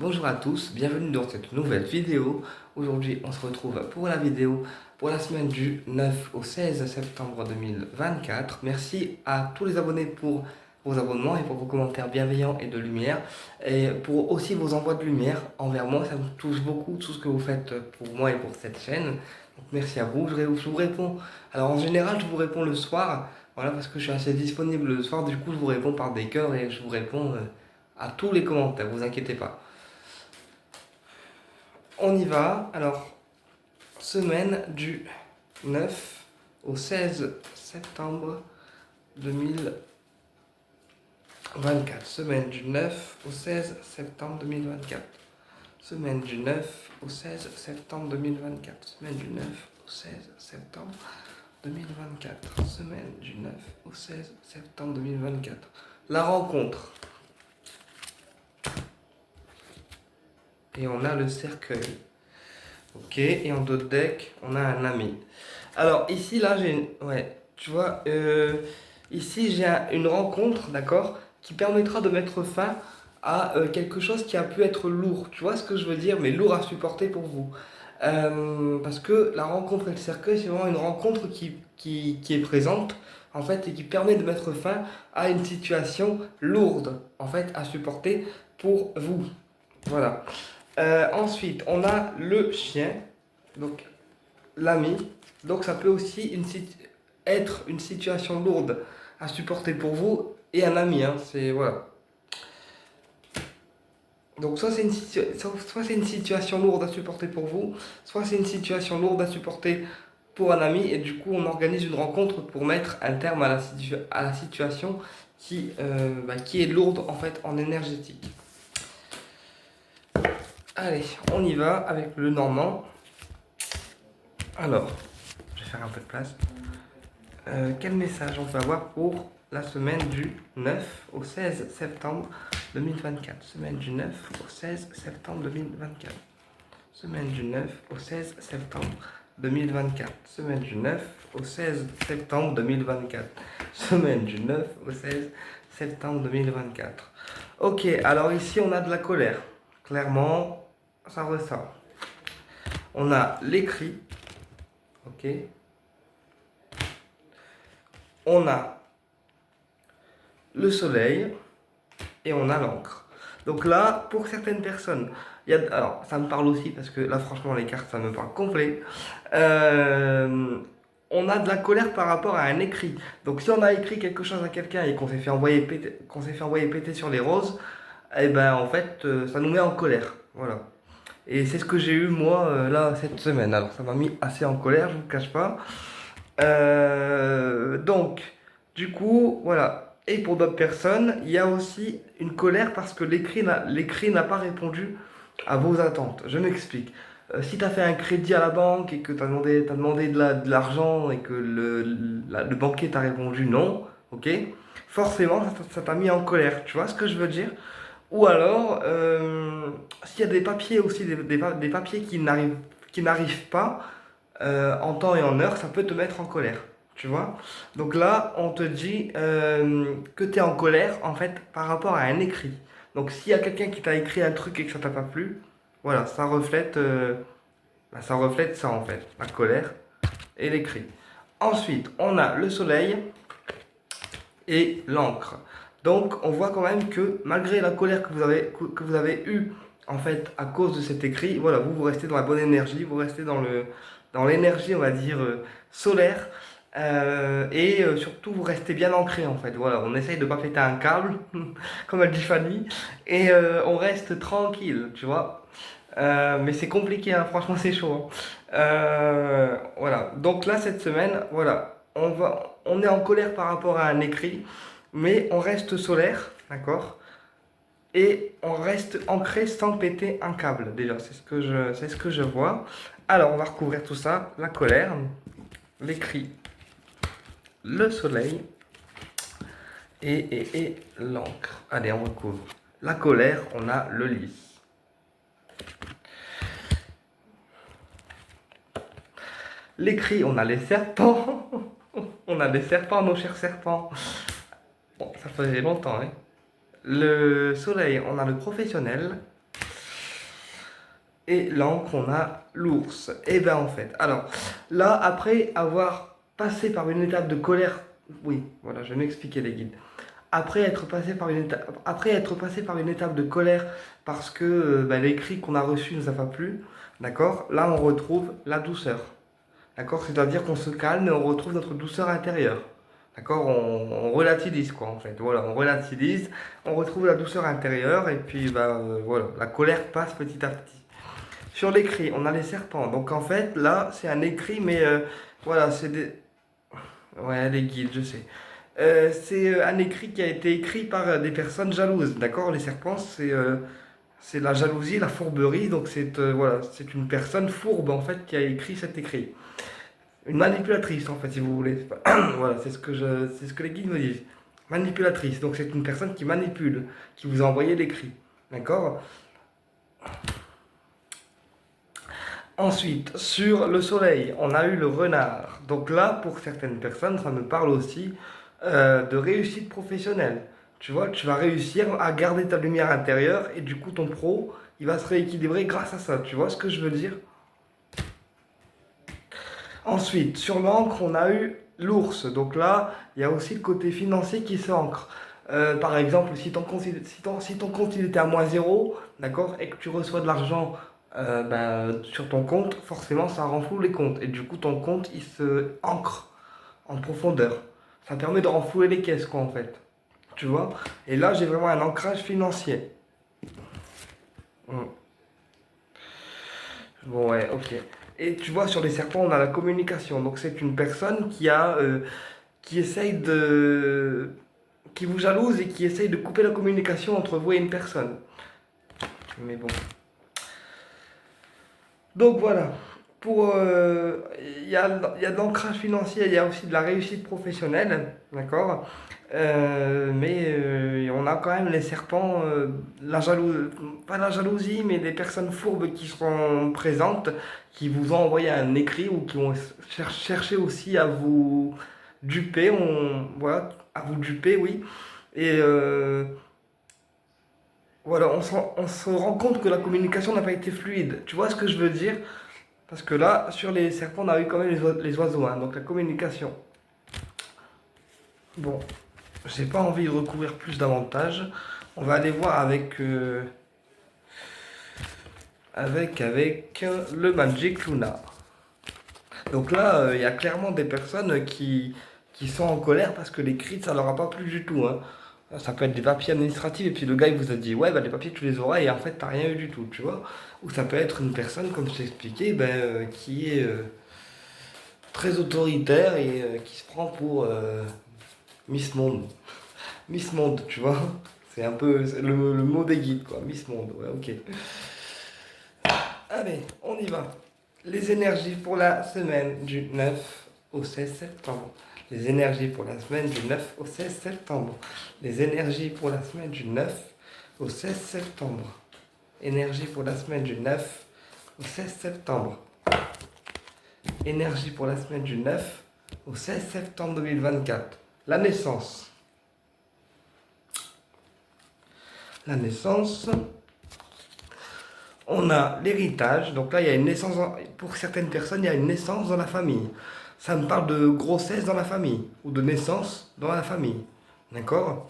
Bonjour à tous, bienvenue dans cette nouvelle vidéo. Aujourd'hui, on se retrouve pour la vidéo pour la semaine du 9 au 16 septembre 2024. Merci à tous les abonnés pour vos abonnements et pour vos commentaires bienveillants et de lumière. Et pour aussi vos envois de lumière envers moi, ça me touche beaucoup tout ce que vous faites pour moi et pour cette chaîne. Donc merci à vous, je vous réponds. Alors en général, je vous réponds le soir, voilà, parce que je suis assez disponible le soir. Du coup, je vous réponds par des cœurs et je vous réponds à tous les commentaires, vous inquiétez pas. On y va. Alors, semaine du 9 au 16 septembre 2024. Semaine du 9 au 16 septembre 2024. Semaine du 9 au 16 septembre 2024. Semaine du 9 au 16 septembre 2024. Semaine du 9 au 16 septembre 2024. La rencontre. Et on a le cercueil. Ok, et en dos de deck, on a un ami. Alors ici, là, ouais, tu vois, ici j'ai une rencontre, d'accord, qui permettra de mettre fin à quelque chose qui a pu être lourd. Tu vois ce que je veux dire, mais lourd à supporter pour vous. Parce que la rencontre et le cercueil, c'est vraiment une rencontre qui est présente, en fait, et qui permet de mettre fin à une situation lourde, en fait, à supporter pour vous. Voilà. Ensuite, on a le chien, donc l'ami. Donc ça peut aussi être une situation lourde à supporter pour vous et un ami. Hein, c'est voilà. Donc soit soit c'est une situation lourde à supporter pour vous, soit c'est une situation lourde à supporter pour un ami et du coup on organise une rencontre pour mettre un terme à la situation qui est lourde en fait en énergétique. Allez, on y va avec le normand. Alors, je vais faire un peu de place. Quel message on peut avoir pour la semaine du 9 au 16 septembre 2024? Semaine du 9 au 16 septembre 2024. Semaine du 9 au 16 septembre 2024. Semaine du 9 au 16 septembre 2024. Semaine du 9 au 16 septembre 2024. Ok, alors ici on a de la colère. Clairement, ça ressort. On a l'écrit. Ok. On a le soleil et on a l'encre. Donc là, pour certaines personnes, alors ça me parle aussi parce que là, franchement, les cartes, ça me parle complet. Euh, on a de la colère par rapport à un écrit. Donc si on a écrit quelque chose à quelqu'un et qu'on s'est fait envoyer péter sur les roses, eh ben en fait, ça nous met en colère. Voilà. Et c'est ce que j'ai eu moi là cette semaine. Alors ça m'a mis assez en colère, je vous le cache pas. Donc, du coup, voilà. Et pour d'autres personnes, il y a aussi une colère parce que l'écrit n'a pas répondu à vos attentes. Je m'explique. Si tu as fait un crédit à la banque et que t'as demandé de l'argent et que le banquier t'a répondu non, ok, forcément, ça t'a mis en colère. Tu vois ce que je veux dire? Ou alors, s'il y a des papiers aussi, des papiers qui n'arrivent pas, en temps et en heure, ça peut te mettre en colère. Tu vois? Donc là, on te dit que tu es en colère, en fait, par rapport à un écrit. Donc s'il y a quelqu'un qui t'a écrit un truc et que ça t'a pas plu, voilà, ça reflète ça, en fait, la colère et l'écrit. Ensuite, on a le soleil et l'encre. Donc on voit quand même que malgré la colère que vous avez eue en fait à cause de cet écrit, voilà, vous restez dans la bonne énergie, vous restez dans l'énergie, on va dire, solaire. Surtout vous restez bien ancré en fait. Voilà, on essaye de pas péter un câble, comme elle dit Fanny, et on reste tranquille, tu vois. Mais c'est compliqué, hein, franchement c'est chaud. Hein. Voilà, donc là cette semaine, voilà, on est en colère par rapport à un écrit, mais on reste solaire, d'accord? Et on reste ancré sans péter un câble, déjà, c'est ce que je vois. Alors, on va recouvrir tout ça, la colère, l'écrit, le soleil et l'encre. Allez, on recouvre. La colère, on a le lys. L'écrit, on a les serpents. On a des serpents, nos chers serpents. Bon, ça faisait longtemps, hein. Le soleil, on a le professionnel. Et l'encre, on a l'ours. Et ben en fait, alors là, après avoir passé par une étape de colère, oui, voilà, je vais m'expliquer les guides. Après être passé par une étape de colère parce que l'écrit qu'on a reçu ne nous a pas plu, d'accord? Là, on retrouve la douceur, d'accord? C'est-à-dire qu'on se calme et on retrouve notre douceur intérieure, d'accord? On relativise, quoi, en fait. Voilà, on relativise, on retrouve la douceur intérieure et puis, voilà, la colère passe petit à petit. Sur l'écrit, on a les serpents. Donc, en fait, là, c'est un écrit, mais voilà, c'est des. Ouais, les guides, je sais. C'est un écrit qui a été écrit par des personnes jalouses, d'accord? Les serpents, c'est la jalousie, la fourberie, donc voilà, c'est une personne fourbe en fait qui a écrit cet écrit. Une manipulatrice en fait, si vous voulez. Voilà, c'est ce que les guides me disent. Manipulatrice, donc c'est une personne qui manipule, qui vous a envoyé l'écrit, d'accord? Ensuite, sur le soleil, on a eu le renard. Donc là, pour certaines personnes, ça me parle aussi de réussite professionnelle. Tu vois, tu vas réussir à garder ta lumière intérieure et du coup, ton pro, il va se rééquilibrer grâce à ça. Tu vois ce que je veux dire? Ensuite, sur l'encre, on a eu l'ours. Donc là, il y a aussi le côté financier qui s'ancre. Par exemple, si ton compte il était à moins zéro, d'accord, et que tu reçois de l'argent sur ton compte, forcément ça renfloue les comptes. Et du coup, ton compte il se ancre en profondeur. Ça permet de renflouer les caisses, quoi, en fait. Tu vois? Et là, j'ai vraiment un ancrage financier. Hmm. Bon, ouais, ok. Et tu vois, sur les serpents, on a la communication. Donc, c'est une personne qui essaye qui vous jalouse et qui essaye de couper la communication entre vous et une personne. Mais bon. Donc voilà. Il y a de l'ancrage financier, il y a aussi de la réussite professionnelle, d'accord. On a quand même les serpents, pas la jalousie, mais des personnes fourbes qui seront présentes, qui vous ont envoyé un écrit ou qui vont chercher aussi à vous duper, voilà, à vous duper, oui. Et voilà, on se rend compte que la communication n'a pas été fluide. Tu vois ce que je veux dire? Parce que là, sur les serpents, on a eu quand même les oiseaux, hein, donc la communication. Bon, j'ai pas envie de recouvrir plus davantage. On va aller voir avec le Magic Luna. Donc là, il y a clairement des personnes qui sont en colère parce que les cris, ça leur a pas plu du tout, hein. Ça peut être des papiers administratifs et puis le gars il vous a dit ouais bah les papiers tu les auras et en fait t'as rien eu du tout, tu vois. Ou ça peut être une personne comme je t'ai expliqué qui est très autoritaire et qui se prend pour Miss Monde. Miss Monde, tu vois. C'est un peu le mot des guides quoi, Miss Monde, ouais ok. Allez, on y va. Les énergies pour la semaine du 9 au 16 septembre. Les énergies pour la semaine du 9 au 16 septembre. Les énergies pour la semaine du 9 au 16 septembre. Énergie pour la semaine du 9 au 16 septembre. Énergie pour la semaine du 9 au 16 septembre 2024. La naissance. La naissance. On a l'héritage. Donc là, il y a une naissance. Pour certaines personnes, il y a une naissance dans la famille. Ça me parle de grossesse dans la famille ou de naissance dans la famille. D'accord?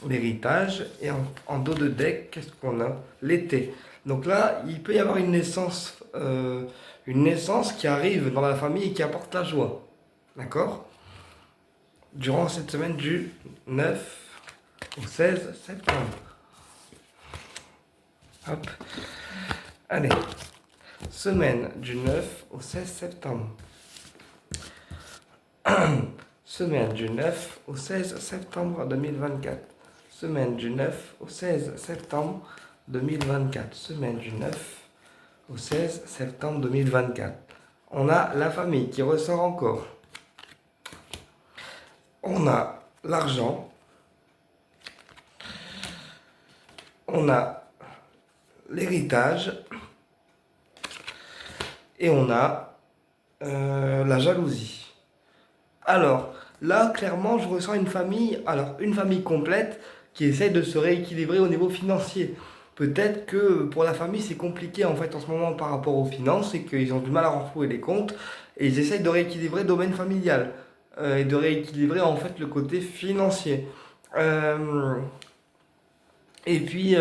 L'héritage. Et en dos de deck, qu'est-ce qu'on a? L'été. Donc là, il peut y avoir une naissance qui arrive dans la famille et qui apporte la joie. D'accord? Durant cette semaine du 9 au 16 septembre. Hop. Allez. Semaine du 9 au 16 septembre. Semaine du 9 au 16 septembre 2024. Semaine du 9 au 16 septembre 2024. Semaine du 9 au 16 septembre 2024. On a la famille qui ressort encore. On a l'argent. On a l'héritage. Et on a la jalousie. Alors, là, clairement, je ressens une famille complète qui essaie de se rééquilibrer au niveau financier. peut-être que pour la famille c'est compliqué en fait en ce moment par rapport aux finances et qu'ils ont du mal à renflouer les comptes et ils essayent de rééquilibrer le domaine familial et de rééquilibrer en fait le côté financier. Euh, et puis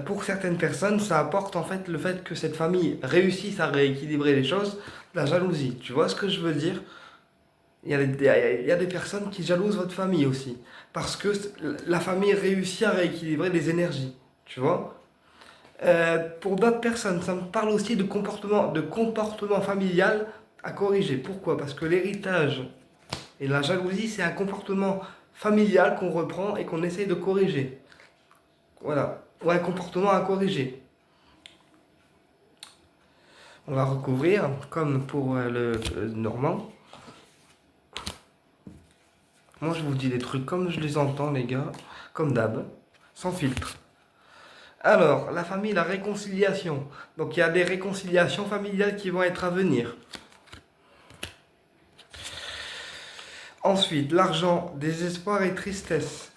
pour certaines personnes, ça apporte en fait le fait que cette famille réussisse à rééquilibrer les choses, la jalousie. Tu vois ce que je veux dire? Il y a des personnes qui jalousent votre famille aussi. Parce que la famille réussit à rééquilibrer les énergies. Tu vois? Pour d'autres personnes, ça me parle aussi de comportement familial à corriger. Pourquoi? Parce que l'héritage et la jalousie, c'est un comportement familial qu'on reprend et qu'on essaye de corriger. Voilà. Ou un comportement à corriger. On va recouvrir, comme pour le normand. Moi, je vous dis des trucs comme je les entends, les gars, comme d'hab, sans filtre. Alors, la famille, la réconciliation. Donc, il y a des réconciliations familiales qui vont être à venir. Ensuite, l'argent, désespoir et tristesse.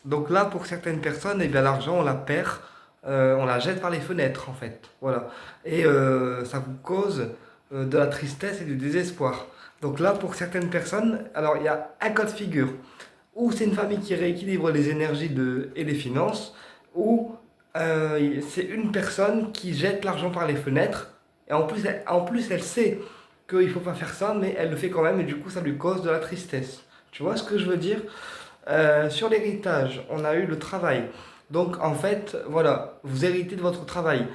Donc là, pour certaines personnes, eh bien, l'argent, on la perd, on la jette par les fenêtres, en fait. Voilà. Et ça vous cause de la tristesse et du désespoir. Donc là, pour certaines personnes, alors il y a un cas de figure où c'est une famille qui rééquilibre les énergies et les finances, ou c'est une personne qui jette l'argent par les fenêtres, et en plus elle sait qu'il ne faut pas faire ça, mais elle le fait quand même, et du coup ça lui cause de la tristesse. Tu vois ce que je veux dire? Sur l'héritage, on a eu le travail. Donc en fait, voilà, vous héritez de votre travail.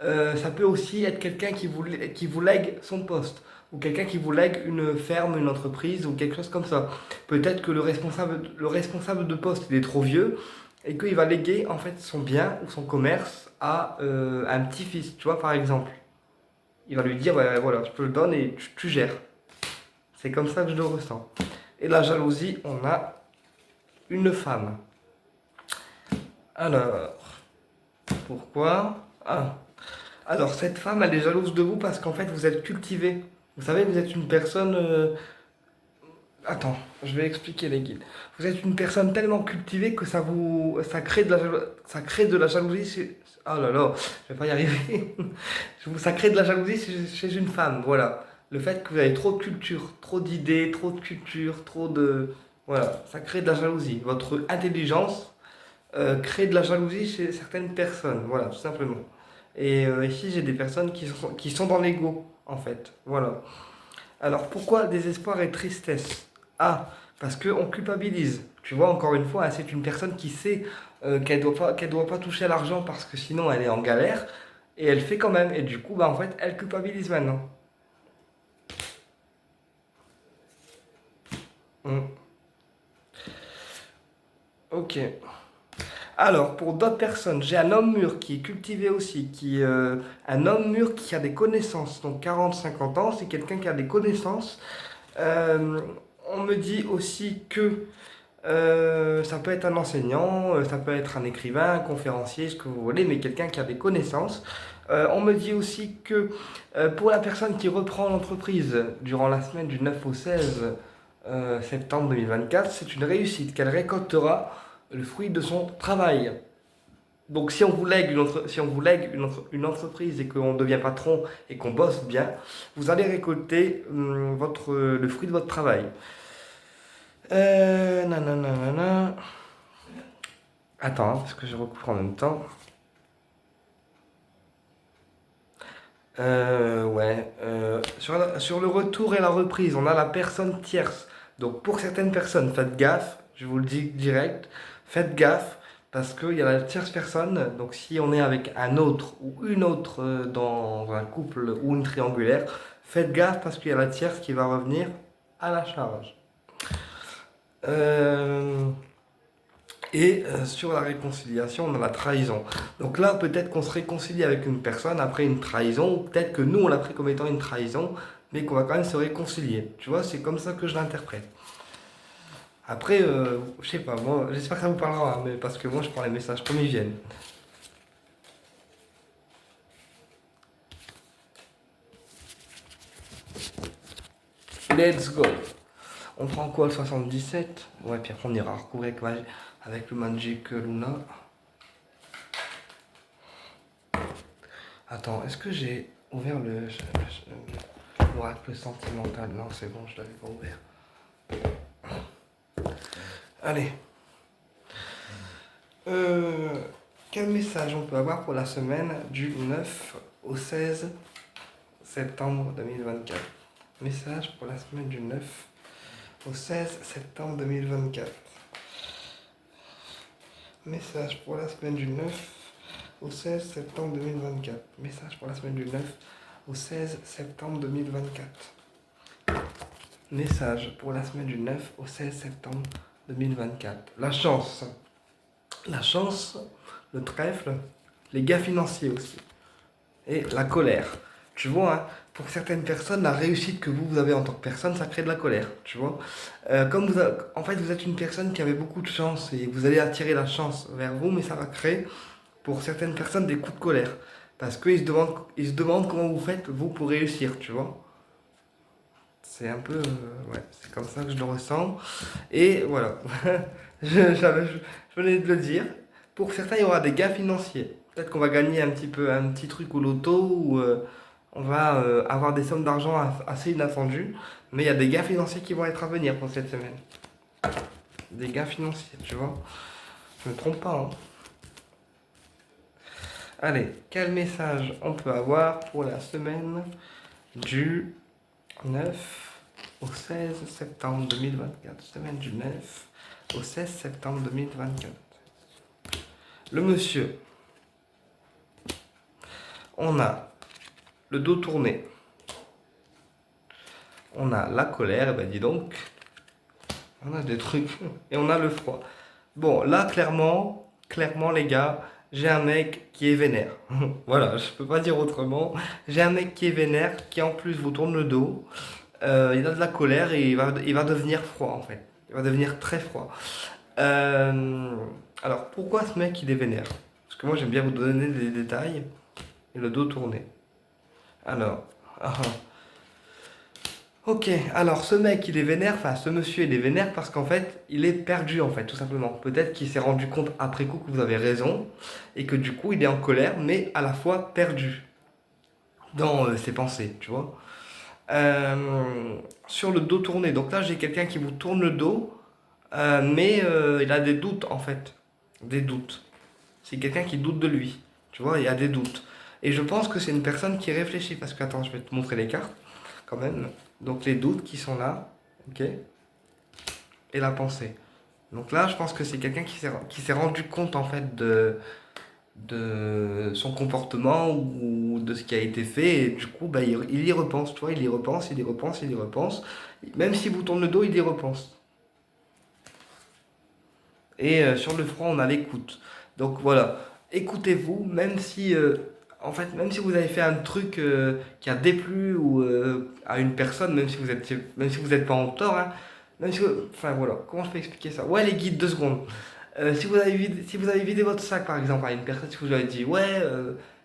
Ça peut aussi être quelqu'un qui vous lègue son poste, ou quelqu'un qui vous lègue une ferme, une entreprise, ou quelque chose comme ça. Peut-être que le responsable de poste, il est trop vieux, et qu'il va léguer en fait son bien ou son commerce à un petit-fils, tu vois, par exemple. Il va lui dire, ouais, voilà, je te le donne et tu gères. C'est comme ça que je le ressens. Et la jalousie, on a une femme. Alors, pourquoi? Ah. Alors, cette femme, elle est jalouse de vous parce qu'en fait, vous êtes cultivé. Vous savez, vous êtes une personne. Attends, je vais expliquer les guides. Vous êtes une personne tellement cultivée que ça crée ça crée de la jalousie. Oh là là, je vais pas y arriver. Ça crée de la jalousie chez une femme. Voilà. Le fait que vous avez trop de culture, trop d'idées, trop de culture, trop de. Voilà, ça crée de la jalousie. Votre intelligence crée de la jalousie chez certaines personnes. Voilà, tout simplement. Et ici, j'ai des personnes qui sont dans l'ego, en fait. Voilà. Alors, pourquoi désespoir et tristesse? Ah, parce qu'on culpabilise. Tu vois, encore une fois, hein, c'est une personne qui sait qu'elle doit pas toucher à l'argent parce que sinon elle est en galère. Et elle fait quand même. Et du coup, bah, en fait, elle culpabilise maintenant. Hmm. Ok. Alors, pour d'autres personnes, j'ai un homme mûr qui est cultivé aussi, un homme mûr qui a des connaissances. Donc 40-50 ans, c'est quelqu'un qui a des connaissances. Euh, on me dit aussi que ça peut être un enseignant, ça peut être un écrivain, un conférencier, ce que vous voulez, mais quelqu'un qui a des connaissances. On me dit aussi que pour la personne qui reprend l'entreprise durant la semaine du 9 au 16 septembre 2024, c'est une réussite qu'elle récoltera le fruit de son travail. Donc si on vous lègue si on vous lègue une entreprise et qu'on devient patron et qu'on bosse bien, vous allez récolter le fruit de votre travail. Nanana. Attends, hein, parce que je recouvre en même temps. Ouais. Sur le retour et la reprise, on a la personne tierce. Donc pour certaines personnes, faites gaffe, je vous le dis direct, faites gaffe parce qu'il y a la tierce personne. Donc si on est avec un autre ou une autre dans un couple ou une triangulaire, faites gaffe parce qu'il y a la tierce qui va revenir à la charge. Euh, Et sur la réconciliation, on a la trahison. Donc là, peut-être qu'on se réconcilie avec une personne après une trahison, ou peut-être que nous, on l'a pris comme étant une trahison, mais qu'on va quand même se réconcilier. Tu vois, c'est comme ça que je l'interprète. Après, je sais pas, moi, j'espère que ça vous parlera, hein, mais parce que moi, je prends les messages comme ils viennent. Let's go. On prend quoi, le 77? Ouais, puis après, on ira recouvrir avec le Magic Luna. Attends, est-ce que j'ai ouvert l'oracle sentimental? Non, c'est bon, je l'avais pas ouvert. Allez. Quel message on peut avoir pour la semaine du 9 au 16 septembre 2024? Message pour la semaine du 9 au 16 septembre 2024. Message pour la semaine du 9 au 16 septembre 2024. Message pour la semaine du 9 au 16 septembre 2024. Message pour la semaine du 9 au 16 septembre 2024. La chance. La chance, le trèfle, les gains financiers aussi. Et la colère. Tu vois, hein, pour certaines personnes, la réussite que vous avez en tant que personne, ça crée de la colère. Tu vois. Comme en fait, vous êtes une personne qui avait beaucoup de chance et vous allez attirer la chance vers vous, mais ça va créer pour certaines personnes des coups de colère. Parce ils se demandent comment vous faites, vous, pour réussir, tu vois. C'est un peu... ouais, c'est comme ça que je le ressens. Et voilà. Je venais de le dire. Pour certains, il y aura des gains financiers. Peut-être qu'on va gagner un petit truc au loto ou on va avoir des sommes d'argent assez inattendues. Mais il y a des gains financiers qui vont être à venir pour cette semaine. Des gains financiers, tu vois. Je ne me trompe pas, hein. Allez, quel message on peut avoir pour la semaine du 9 au 16 septembre 2024? Semaine du 9 au 16 septembre 2024. Le monsieur. On a le dos tourné. On a la colère, ben dis donc. On a des trucs. Et on a le froid. Bon, là, clairement, les gars, j'ai un mec qui est vénère. Voilà, je peux pas dire autrement. J'ai un mec qui est vénère, qui en plus vous tourne le dos. Il a de la colère et il va devenir froid, en fait. Il va devenir très froid. Euh, alors, pourquoi ce mec, il est vénère? Parce que moi, j'aime bien vous donner des détails. Et le dos tourné. Alors, ah, ah. Ok, alors ce mec il est vénère, enfin ce monsieur il est vénère parce qu'en fait il est perdu en fait tout simplement. Peut-être qu'il s'est rendu compte après coup que vous avez raison et que du coup il est en colère mais à la fois perdu dans ses pensées, tu vois. Sur le dos tourné, donc là j'ai quelqu'un qui vous tourne le dos mais il a des doutes en fait. Des doutes. C'est quelqu'un qui doute de lui, tu vois, il y a des doutes. Et je pense que c'est une personne qui réfléchit parce que attends je vais te montrer les cartes quand même. Donc les doutes qui sont là, ok, et la pensée. Donc là, je pense que c'est quelqu'un qui s'est rendu compte en fait de son comportement ou de ce qui a été fait, et du coup, bah, il y repense, tu vois, il y repense, il y repense, il y repense. Même s'il vous tourne le dos, il y repense. Et sur le front, on a l'écoute. Donc voilà, écoutez-vous, même si, en fait, même si vous avez fait un truc qui a déplu ou à une personne, même si vous êtes pas en tort, hein, même si, enfin voilà, comment je peux expliquer ça? Ouais, les guides, 2 secondes. Si vous avez vidé votre sac, par exemple, à une personne, si vous lui avez dit, ouais,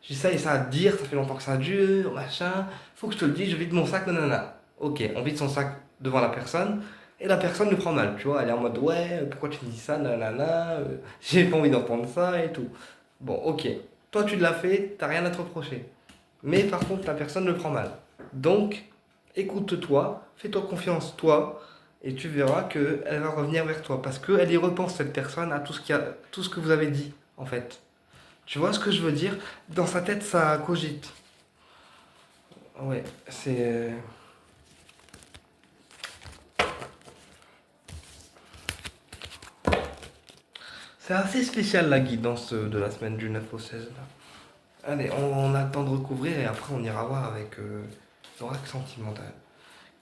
j'ai ça et ça à te dire, ça fait longtemps que ça dure, machin, faut que je te le dise, je vide mon sac, nanana. Ok, on vide son sac devant la personne. Et la personne le prend mal, tu vois, elle est en mode ouais, pourquoi tu me dis ça, nanana, j'ai pas envie d'entendre ça et tout. Bon, ok, toi tu l'as fait, t'as rien à te reprocher. Mais par contre, la personne le prend mal. Donc, écoute-toi, fais-toi confiance, toi, et tu verras qu'elle va revenir vers toi. Parce qu'elle y repense, cette personne, à tout ce que vous avez dit, en fait. Tu vois ce que je veux dire? Dans sa tête, ça cogite. Ouais, c'est assez spécial la guidance de la semaine du 9 au 16 là. Allez, on a le temps de recouvrir et après on ira voir avec l'oracle sentimental.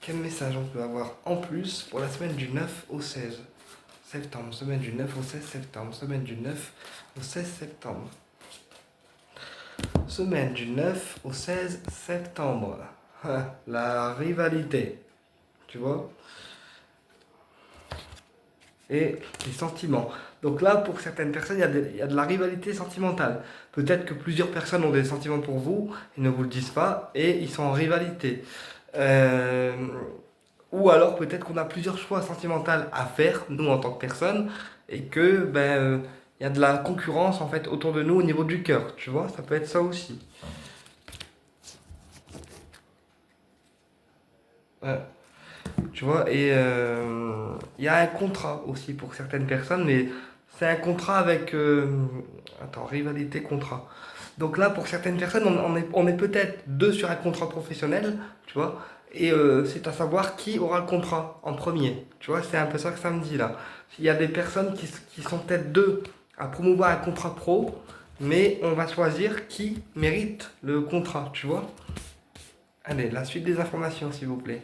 Quel message on peut avoir en plus pour la semaine du 9 au 16 septembre? Semaine du 9 au 16 septembre. Semaine du 9 au 16 septembre. Semaine du 9 au 16 septembre. La rivalité, tu vois? Et les sentiments. Donc là, pour certaines personnes, il y a de la rivalité sentimentale. Peut-être que plusieurs personnes ont des sentiments pour vous, ils ne vous le disent pas, et ils sont en rivalité. Euh, ou alors peut-être qu'on a plusieurs choix sentimentaux à faire, nous en tant que personne, et que il y a de la concurrence en fait autour de nous au niveau du cœur, tu vois, ça peut être ça aussi. Ouais. Tu vois, et il y a un contrat aussi pour certaines personnes, mais c'est un contrat avec... attends, rivalité, contrat. Donc là, pour certaines personnes, on est peut-être deux sur un contrat professionnel, tu vois, et c'est à savoir qui aura le contrat en premier. Tu vois, c'est un peu ça que ça me dit là. Il y a des personnes qui sont peut-être deux à promouvoir un contrat pro, mais on va choisir qui mérite le contrat, tu vois. Allez, la suite des informations, s'il vous plaît.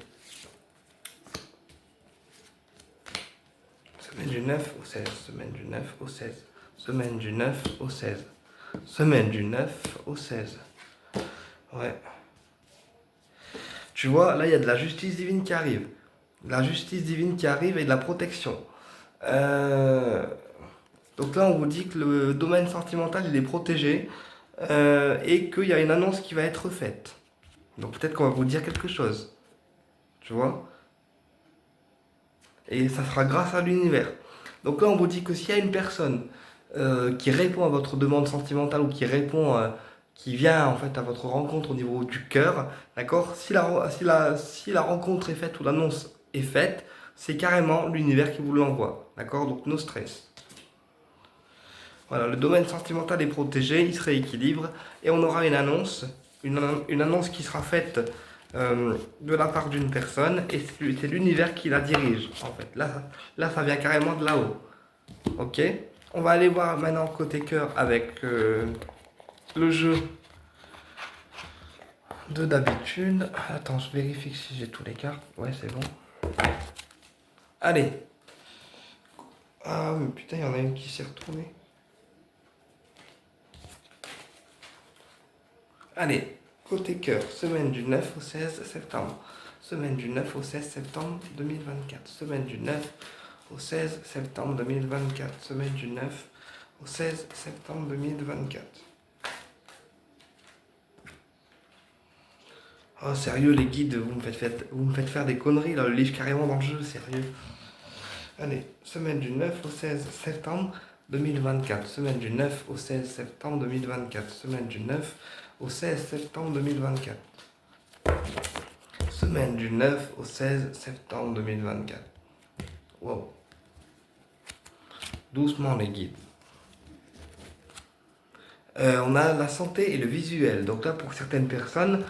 Semaine du 9 au 16, semaine du 9 au 16, semaine du 9 au 16, semaine du 9 au 16. Ouais. Tu vois, là, il y a de la justice divine qui arrive. La justice divine qui arrive et de la protection. Euh, donc là, on vous dit que le domaine sentimental, il est protégé et qu'il y a une annonce qui va être faite. Donc peut-être qu'on va vous dire quelque chose. Tu vois? Et ça sera grâce à l'univers. Donc là, on vous dit que s'il y a une personne qui répond à votre demande sentimentale ou qui répond, qui vient en fait à votre rencontre au niveau du cœur, d'accord? Si la rencontre est faite ou l'annonce est faite, c'est carrément l'univers qui vous l'envoie, d'accord? Donc no stress. Voilà, le domaine sentimental est protégé, il se rééquilibre et on aura une annonce qui sera faite de la part d'une personne et c'est l'univers qui la dirige en fait. Là, ça vient carrément de là-haut. Ok? On va aller voir maintenant côté cœur avec le jeu de d'habitude. Attends, je vérifie si j'ai tous les cartes. Ouais, c'est bon. Allez. Ah, mais putain, il y en a une qui s'est retournée. Allez, côté cœur, semaine du 9 au 16 septembre. Semaine du 9 au 16 septembre 2024. Semaine du 9 au 16 septembre 2024. Semaine du 9 au 16 septembre 2024. Oh, sérieux, les guides, vous me faites faire des conneries, là, le livre carrément dans le jeu, sérieux. Allez, semaine du 9 au 16 septembre 2024. Semaine du 9 au 16 septembre 2024. Semaine du 9 au 16 septembre 2024. Semaine du 9 au 16 septembre 2024. Wow. Doucement les guides. On a la santé et le visuel. Donc là, pour certaines personnes,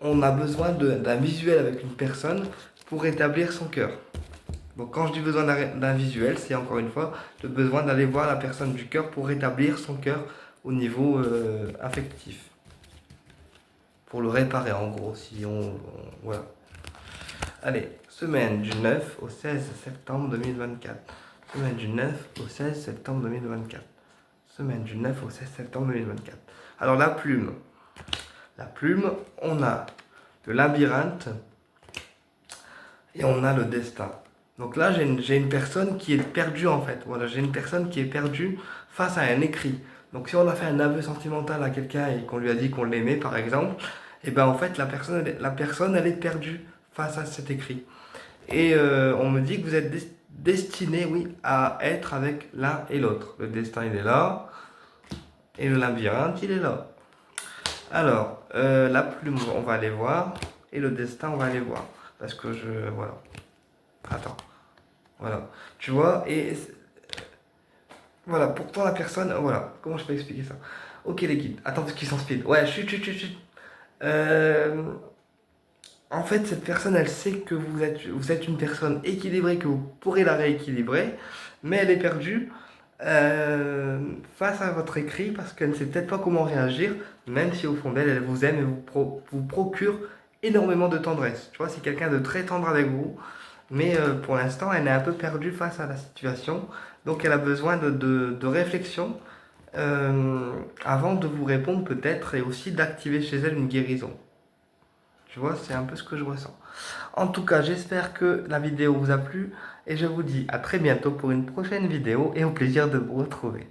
on a besoin d'un visuel avec une personne pour établir son cœur. Donc quand je dis besoin d'un visuel, c'est encore une fois le besoin d'aller voir la personne du cœur pour établir son cœur au niveau affectif. Pour le réparer en gros, si voilà. Allez, semaine du 9 au 16 septembre 2024. Semaine du 9 au 16 septembre 2024. Semaine du 9 au 16 septembre 2024. Alors la plume. La plume, on a le labyrinthe et on a le destin. Donc là, j'ai une personne qui est perdue en fait. Voilà, j'ai une personne qui est perdue face à un écrit. Donc si on a fait un aveu sentimental à quelqu'un et qu'on lui a dit qu'on l'aimait par exemple, et ben en fait la personne elle est perdue face à cet écrit. Et on me dit que vous êtes destiné, oui, à être avec l'un et l'autre. Le destin il est là et le labyrinthe il est là. Alors, la plume on va aller voir et le destin on va aller voir. Parce que voilà. Attends. Voilà. Tu vois, et voilà, pourtant la personne. Voilà, comment je peux expliquer ça? Ok, les guides. Attends, parce qu'ils sont speed. Ouais, chut, chut, chut, chut. Euh, En fait, cette personne, elle sait que vous êtes une personne équilibrée, que vous pourrez la rééquilibrer, mais elle est perdue face à votre écrit parce qu'elle ne sait peut-être pas comment réagir, même si au fond d'elle, elle vous aime et vous procure énormément de tendresse. Tu vois, c'est quelqu'un de très tendre avec vous, mais pour l'instant, elle est un peu perdue face à la situation, donc elle a besoin de réflexion avant de vous répondre peut-être et aussi d'activer chez elle une guérison. Tu vois, c'est un peu ce que je ressens. En tout cas, j'espère que la vidéo vous a plu et je vous dis à très bientôt pour une prochaine vidéo et au plaisir de vous retrouver.